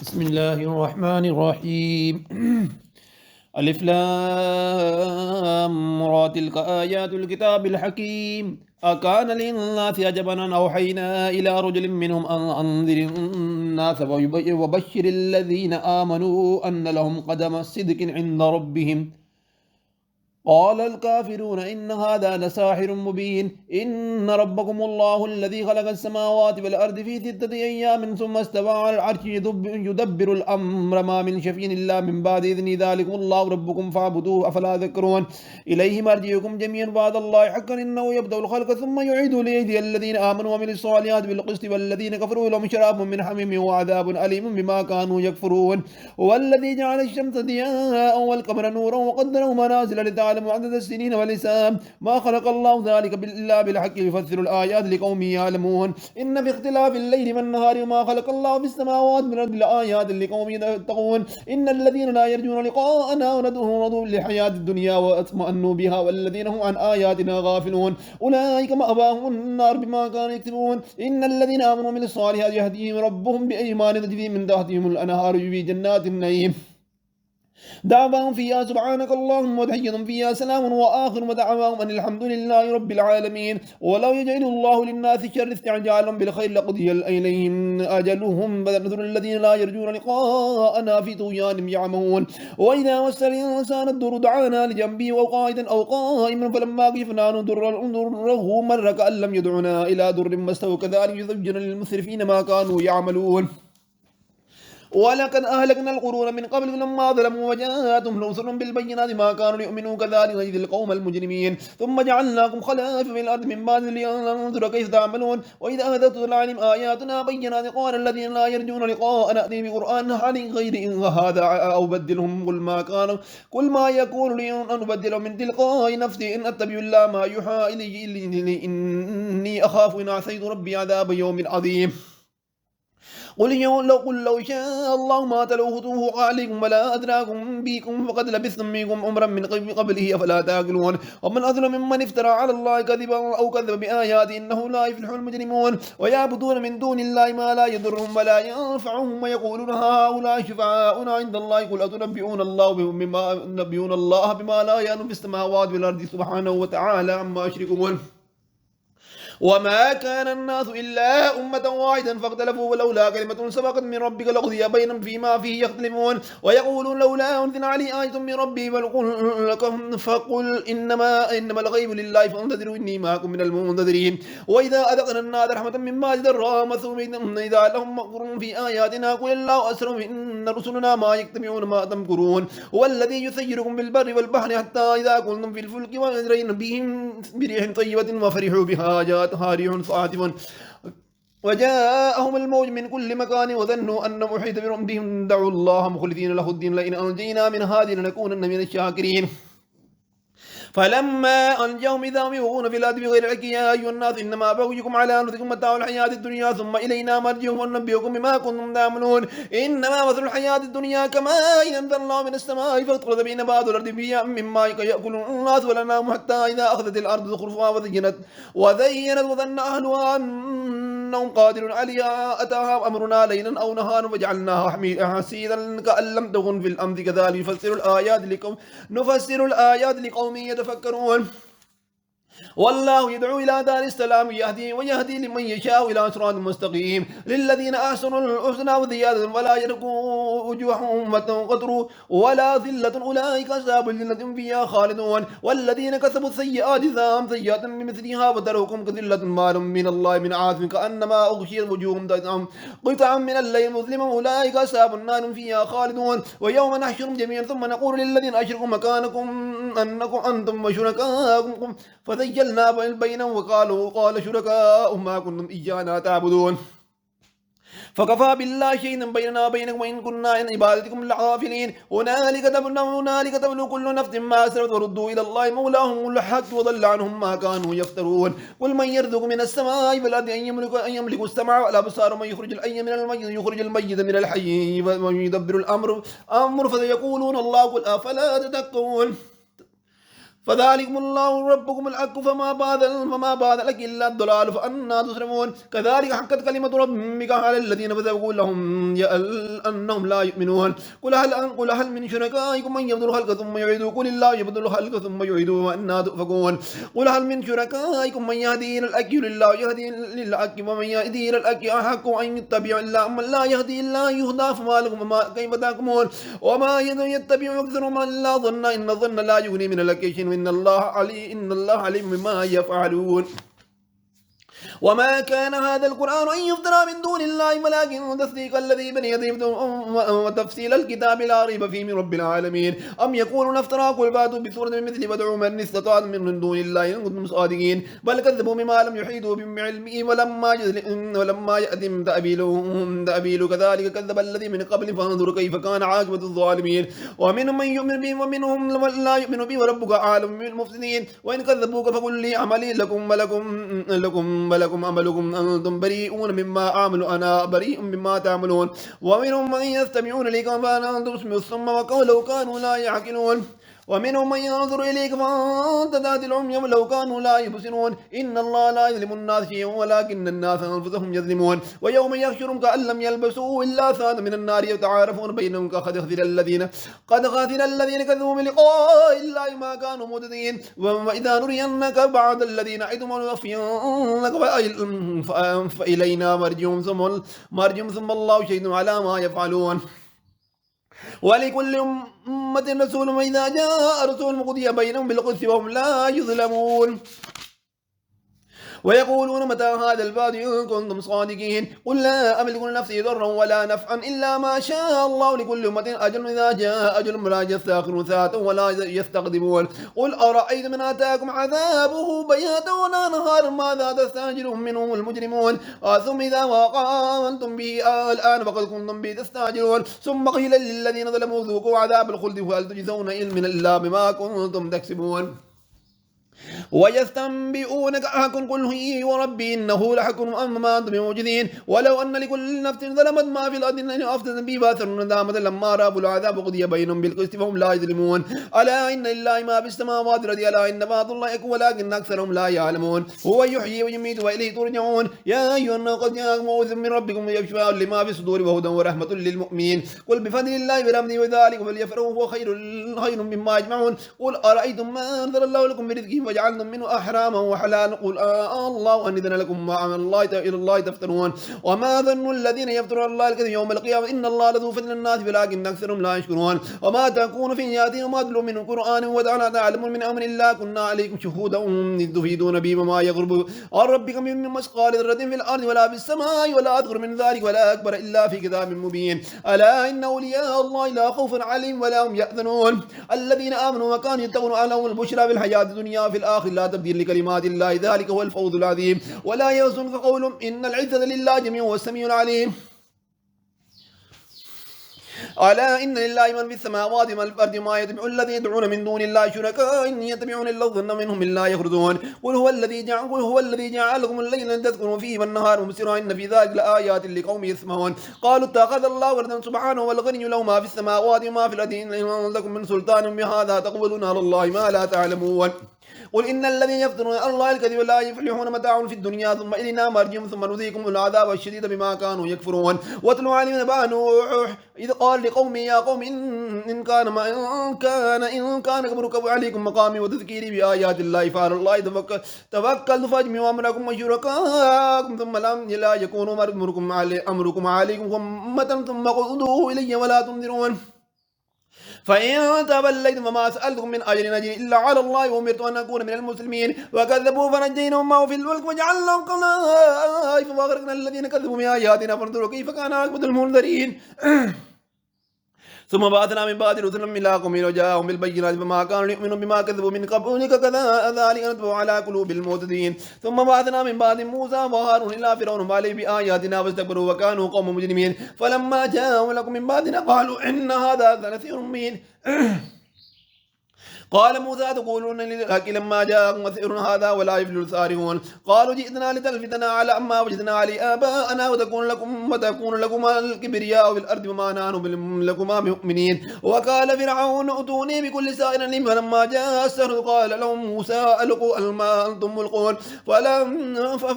بسم الله الرحمن الرحيم ألف لام را تلك آيات الكتاب الحكيم أكان للناس عجبا أن أوحينا إلى رجل منهم أن أنذر الناس وبشر الذين آمنوا أن لهم قدم صدق عند ربهم قال الكافرون إن هذا لساحر مبين إن ربكم الله الذي خلق السماوات والأرض في 6 أيام ثم استوى على العرش يدبر الأمر ما من شفيع إلا من بعد إذن ذلكم الله ربكم فاعبدوه أفلا تذكرون إليه مرجعكم جميعا بعد الله حقا إنه يبدأ الخلق ثم يعيد ليجزي الذين آمنوا وعملوا الصالحات بالقسط والذين كفروا لهم شراب من حميم وعذاب أليم بما كانوا يكفرون والذي جعل الشمس ضياء والقمر نورا وقدره منازل لتعلموا عدد السنين والحساب ما خلق الله ذلك إلا بالحق يفسر الآيات لقوم يعلمون إن في اختلاف الليل والنهار وما خلق الله في السماوات والأرض لآيات لقوم يتقون إن الذين لا يرجون لقاءنا ورضوا للحياة الدنيا واطمأنوا بها والذين هم عن آياتنا غافلون أولئك مأواهم النار بما كانوا يكتبون إن الذين آمنوا من الصالحات يهديهم ربهم بأيمان تجري من تحتهم الأنهار في جنات النعيم دعواهم فيها سبحانك اللهم وتحيتهم فيها سلام وآخر دعواهم أن الحمد لله رب العالمين ولو يجعل الله للناس شر استعجالهم بالخير لقضي إليهم أجلهم فنذر الذين لا يرجون لقاءنا في طغيانهم يعمهون وإذا مس الإنسان الضر دعانا لجنبه أو قائدا أو قائما فلما كشفنا عنه ضره مر كأن لم يدعنا إلى ضر مسه كذلك يزين للمسرفين ما كانوا يعملون ولقد أهلكنا القرون من قبل لما ظلموا وجاءتهم رسل بالبينات ما كانوا ليؤمنوا كذلك نجزي القوم المجرمين ثم جعلناكم خلائف في الأرض من بعد لينظر كيف تعملون وإذا أخذت العالم آياتنا بينات قال الذين لا يرجون لقاء نأتي بقرآن حال غير إن هذا أو بدلهم قل ما يكون لي أن أبدله من تلقاء نفسي إن أتبع إلا ما يوحى إلي إني أخاف إن عصيت ربي عذاب يوم عظيم قل لو شاء الله ما تلوه عليكم ولا أدراكم بكم فقد لبثتم منكم عمرا من قبله أفلا تأكلون ومن أظلم ممن افترى على الله كذبا أو كذب بآياته إنه لا يفلح المجرمون ويعبدون من دون الله ما لا يضرهم ولا ينفعهم ويقولون هؤلاء شفعاؤنا عند الله قل أتنبئون الله بما لا يعلم في السماوات والأرض سبحانه وتعالى عما يشركون وما كان الناس إلا أمة واحدا فاختلفوا ولولا كلمة سبقت من ربك لقضي بينهم فيما فيه يختلفون ويقولون لولا أنزل علي آية من ربي فقل إنما الغيب لله فانتظروا إني معكم من المنتظرين وإذا أذقنا الناس رحمة من بعد ضراء مسوا إذا لهم مكر في آياتنا قل الله أسرع إن رسلنا ما يكتمعون ما تمكرون هو الذي يسيركم بالبر والبحر حتى إذا كنتم في الفلك وأجرين بهم بريح طيبة وفرحوا بها جاءتها ريح صاعقة وجاءهم الموج من كل مكان وظنوا أنهم أحيط بهم دعوا الله مخلصين له الدين لئن أنجينا من هذه لنكونن من الشاكرين فلما أنجاهم إذا هم يبغون في الأرض بغير الحق يا أيها الناس إنما بغيكم على أنفسكم متاع الحياة الدنيا ثم إلينا مرجعكم وننبئكم بما كنتم تعملون إنما مثل الحياة الدنيا كماء أنزل الله من السماء فاختلط بين بعض الأرض بها مما يأكل الناس والأنعام حتى إذا أخذت الأرض زخرفها وزينت وظن أهلها أنهم قادرون عليها أتاها أمرنا ليلا أو نهارا وجعلناها حسيدا كأن لم تكن في الأمر كذلك نفسر الآيات لقوم يتفكرون والله يدعو إلى دار السلام ويهدي لمن يشاء إلى صراط مستقيم للذين أحسنوا الحسنى وزيادة ولا يرقوا وجوههم قطر ولا ذلة أولئك أصحاب الجنة فيها خالدون والذين كسبوا السيئات سيئات بمثلها وتركهم كذلة ما لهم من الله من عاصم كأنما أغشيت وجوههم قطعا من الليل مظلما أولئك أصحاب النار فيها خالدون ويوم نحشرهم جميعا ثم نقول للذين أشركوا مكانكم أنكم أنتم وشركاءكم فزيلنا بينهم قال شركاء ما كنتم إيانا تعبدون فكفى بالله شيئا بيننا وبينكم وإن كنا عن عبادتكم لغافلين هنالك تبلو كل نفس ما أسرفت وردوا إلى الله مولاهم الحق وضل عنهم ما كانوا يفترون قل من يرزق من السماء والأرض أن يملك السمع والأبصار ومن يخرج الحي من الميت يخرج الميت من الحي ومن يدبر الأمر فسيقولون الله قل أفلا تتقون فذلكم الله ربكم الحق فما بعد لك إلا الضلال فأنا تصرفون كذلك حقت كلمة ربك على الذين فسقوا لهم أنهم لا يؤمنون قل هل من شركائكم من يبدل الخلق ثم يعيده قل الله يبدل الخلق ثم يعيده وأنا تؤفكون قل هل من شركائكم من يهدي إلى الحق لله يهدي للحق ومن يهدي إلى الحق أحق أن يتبع إلا من لا يهدي إلا يهدى فما لكم كيف تحكمون وما يتبع أكثر من لا ظن إن الظن لا يغني من الحق شيئا إن الله عليم بما يفعلون وما كان هذا القرآن أن يفترى من دون الله ولكن تصديق الذي بين يديه وتفصيل الكتاب لا ريب فيه من رب العالمين أم يقولون افترى قل فاتوا بسورة مثل وادعوا من استطعتم من دون الله إن كنتم صادقين بل كذبوا بما لم يحيطوا بعلمه ولما يأتهم تأويله كذلك كذب الذي من قبل فانظر كيف كان عاقبة الظالمين ومنهم من يؤمن به ومنهم من لا يؤمن به وربك أعلم بالمفسدين وإن كذبوك فقل لي عملي لكم عملكم أنتم بريئون مما أعمل أنا بريء مما تعملون ومنهم من يستمعون إليك فأنا تسمع الصم وقولوا كانوا لا يعقلون ومنهم من ينظر إليك فأنت تهدي العمي ولو كانوا لا يبصرون إن الله لا يظلم الناس شيئا ولكن الناس أنفسهم يظلمون ويوم يحشرهم كأن لم يلبسوا إلا ساعة من النار يتعارفون بينهم قد خسر الذين كذبوا بلقاء الله ما كانوا مهتدين وإذا نرينك بعض الذين نعدهم ونوفينك فإلينا مرجعهم ثم الله شهيد على ما يفعلون ولكل أمة رسول وإذا جاء رسول قضي بينهم بالقسط وهم لا يظلمون ويقولون متى هذا الوعد إن كنتم صادقين قل لا أملك لنفسي ضرا ولا نفعا إلا ما شاء الله لكل أمة أجل إذا جاء أجل لا يستأخرون ساعة ولا يستقدمون قل أرأيت من أتاكم عذابه بياتا ونهارا ماذا تستعجلون منهم المجرمون ثم إذا وقع أنتم به الآن فقد كنتم به تستعجلون ثم قيل للذين ظلموا ذوقوا عذاب الخلد وهل تجزون إلا بما كنتم تكسبون ويستنبئونك أحق قل هي وربي إنه لحق أما أنتم بموجدين ولو أن لكل نفس ظلمت ما في الأرض أن أفتت به باثر ندامة لما رأوا العذاب وقضي بينهم بالقسط فهم لا يظلمون ألا إن لله ما في السماوات والأرض ألا إن بعض الله يكون ولكن أكثرهم لا يعلمون هو يحيي ويميت وإليه ترجعون يا أيها الناس قد جاءكم موعظة من ربكم وشفاء لما في الصدور وهدى ورحمة للمؤمنين قل بفضل الله برحمته وذلك فليفرحوا هو خير مما يجمعون قل أرأيتم ما أنزل الله لكم برزقه وجعلتم منه أحراما وحلالا قل الله أن إذن لكم مع الله إلى الله تفترون وما ظن الذين يفترون الله الكذب يوم القيامة إن الله لذو فضل الناس ولكن أكثرهم لا يشكرون وما تكون في ياتي وما تلو من قرآن ودعنا تعلم من أمر الله كنا عليكم شهودا إذ تفيدون به وما يغرب عن ربك من مثقال ذرة في الأرض ولا في السماء ولا أكبر من ذلك ولا أكبر إلا في كتاب مبين ألا إن أولياء الله لا خوف عليهم ولا هم يحزنون الذين آمنوا وكانوا يتقون لهم البشرى في الحياة الدنيا في الآخرة لا تبديل لكلمات الله ذلك هو الفوز العظيم ولا يحزنك قولهم إن العزة لله جميعا والسميع العليم ألا إن لله من في السماوات ومن في الأرض ما يتبع الذين يدعون من دون الله شركاء إن يتبعون إلا الظن منهم إلا يخرجون قل هو الذي جعل لكم الليل أن تذكروا فيه والنهار مبصرا إن في ذلك لآيات لقوم يسمعون قالوا اتخذ الله ولدا سبحانه والغني له ما في السماوات وما في الأرض إن لكم من سلطان بهذا تقولون على الله ما لا تعلمون قل إن الذين يفترون على الله الكذب لا يفلحون متاع في الدنيا ثم إلينا مرجعهم ثم نذيقهم العذاب الشديد بما كانوا يكفرون واتل عليهم نبأ نوح إذ قال لقومه يا قوم إن كان كبركم عليكم مقامي وتذكيري بآيات الله فعلى الله توكلت فاجمعوا أمركم وشركاءكم ثم لا يكون أمركم عليكم غمة ثم قضوا إلي ولا تنذرون فإن توليتم فما سألتكم من أجر نجري إلا على الله وأمرت أن أكون من المسلمين وكذبوا فنجيناهم معه في الفلك وجعلناهم خلائف وأغرقنا الذين كذبوا بآياتنا فانظروا كيف كان عاقبة المنذرين ثم بعثنا من بعد رسلا من قومهم وجاءهم بالبينات فما كانوا ليؤمنوا بما كذبوا من قبلك كذلك نطبع على قلوب المعتدين ثم بعثنا من بعد موسى وهارون إلى فرعون وعليه بآياتنا واستكبروا وكانوا قوم مجرمين فلما جاءهم لكم من بعدنا قالوا إن هذا لسحر مبين قال موسى تقولون للحق لما جاءكم وسحر هذا ولا يفلح الساحرون قالوا جئتنا لتلفتنا على عما وجدنا عليه آباءنا وتكون لكما الكبرياء في الأرض وما نحن لكما بمؤمنين وقال فرعون ائتوني بكل ساحر عليم فلما جاء السحر قال لهم موسى ألقوا ما أنتم ملقون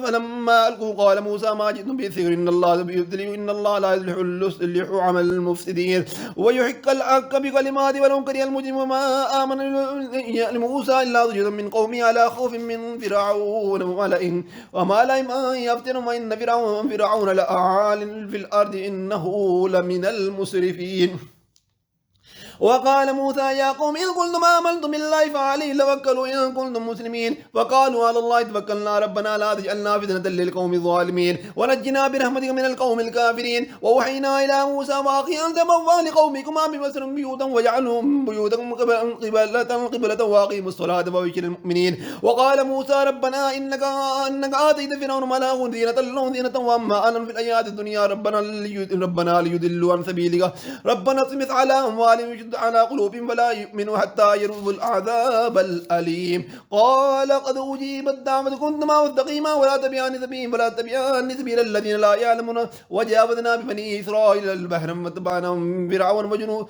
فلما ألقوا قال موسى ما جئتم به سحر إن الله يبتلي إن الله لا يصلح عمل المفسدين ويحق الحق بكلمات ولو كره المجرم وما آمن لموسى إلا رجل من قومه على خوف من فرعون وملئهم أن يفتنوا وإن فرعون لأعال في الأرض إنه لمن المسرفين وقال موسى يا قوم إذ كنتم آمنتم بالله فعليه توكلوا إن كنتم مسلمين وقالوا على الله توكلنا ربنا لا تجعلنا فتنة للقوم الظالمين ونجنا برحمتك من القوم الكافرين ووحينا إلى موسى وأخيه أن تبوأ لقومكما بمصر بيوتا وجعلهم بيوتكم قبلة وأقيموا الصلاة وبشر المؤمنين وقال موسى ربنا إنك آتيت فرعون ملأه زينة وأما أنا في الحياة الدنيا ربنا ليضلوا عن سبيلك ربنا اطمس على أموالهم على قلوبهم فلا يؤمنوا حتى يروا العذاب الأليم قال قد أجيبت دعوتكما مستقيما ولا تبعان سبيل الذين لا يعلمون وجاوزنا ببني إسرائيل البحر واتبعناهم فرعون وجنوده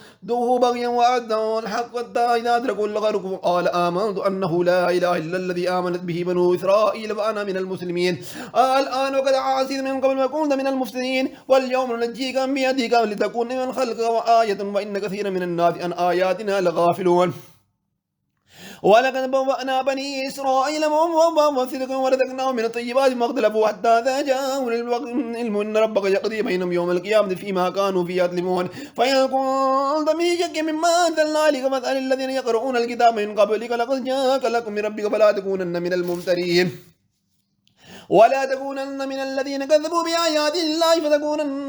بغيا وعدا الحق حتى إذا أدركوا الغرق قال آمنت أنه لا إله إلا الذي آمنت به بنو إسرائيل وأنا من المسلمين الآن وقد عصيت من قبل وكنت من المفسدين واليوم ننجيك بيدك لتكون من الخلق وآية وإن كثيرا من الناس عن آياتنا لغافلون ولقد بوأنا بني إسرائيل وصدقا ورزقناهم من الطيبات ما اختلفوا حتى إذا جاءهم العلم إن ربك يقضي بينهم يوم القيامة فيما كانوا فيه يظلمون فإن كنت في شك مما أنزلنا عليك فاسأل الذين يقرؤون الكتاب من قبلك لقد جاءك لكم من ربك فلا تكونن من الممترين ولا تكونن من الذين كذبوا بآيات الله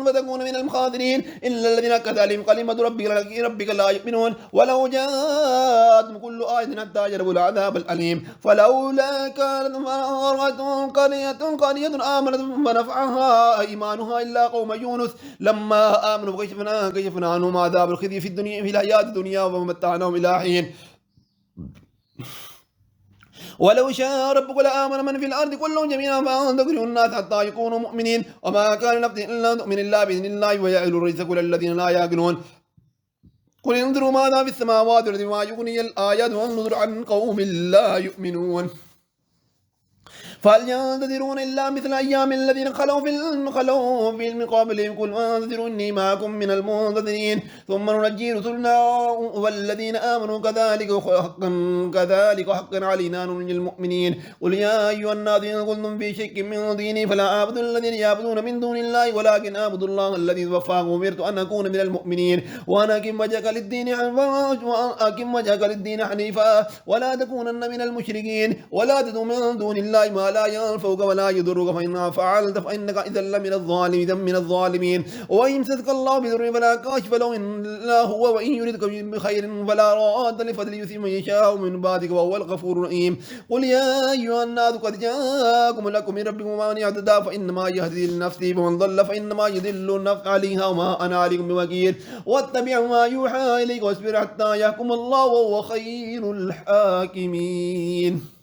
فتكون من الخاسرين إلا الذين كذلهم كلمة ربك لا يؤمنون ولو جاءتهم كل آية حتى يروا العذاب الأليم فلولا كانت قرية آمنت فنفعها إيمانها إلا قوم يونس لما آمنوا كشفنا عنهم عذاب الخزي في الحياة الدنيا ومتعناهم إلى حين ولو شاء ربك لآمن من في الأرض كلهم جميعا فأنذروا الناس حتى يكونوا مؤمنين وما كان نفس إلا تؤمن الله بإذن الله ويعل الرجس كل الذين لا يعقلون قل انظروا ماذا في السماوات والأرض وما يغني الآيات وانظر عن قوم لا يؤمنون فهل ينتظرون إلا مثل أيام الذين خلوا في من قبلهم قل أنذروا إني معكم من المنتظرين ثم ننجي رسلنا والذين آمنوا كذلك حقا علينا ننجي المؤمنين قل يا أيها الناس إن كنتم في شك من ديني فلا أعبد الذين يعبدون من دون الله ولكن أعبد الله الذي توفاكم وأمرت أن أكون من المؤمنين وأنا أقم وجهك للدين حنيفا ولا تكونن من المشركين ولا تدعو من دون الله ما لا ينفعك ولا يضرك فإن فعلت فإنك إذا من الظالمين ويمسسك الله بضر فلا كاشف له إلا هو وإن يردك بخير فلا راد لفضله يؤتي من يشاء من بعدك وهو الغفور الرحيم قل يا أيها الناس قد جاءكم لكم من ربكم ومن يهتدى فإنما يهتدي لنفسه ومن ضل فإنما يضل النفس عليها وما أنا عليكم بوكيل واتبع ما يوحى إليك واصبر حتى يحكم الله وهو خير الحاكمين.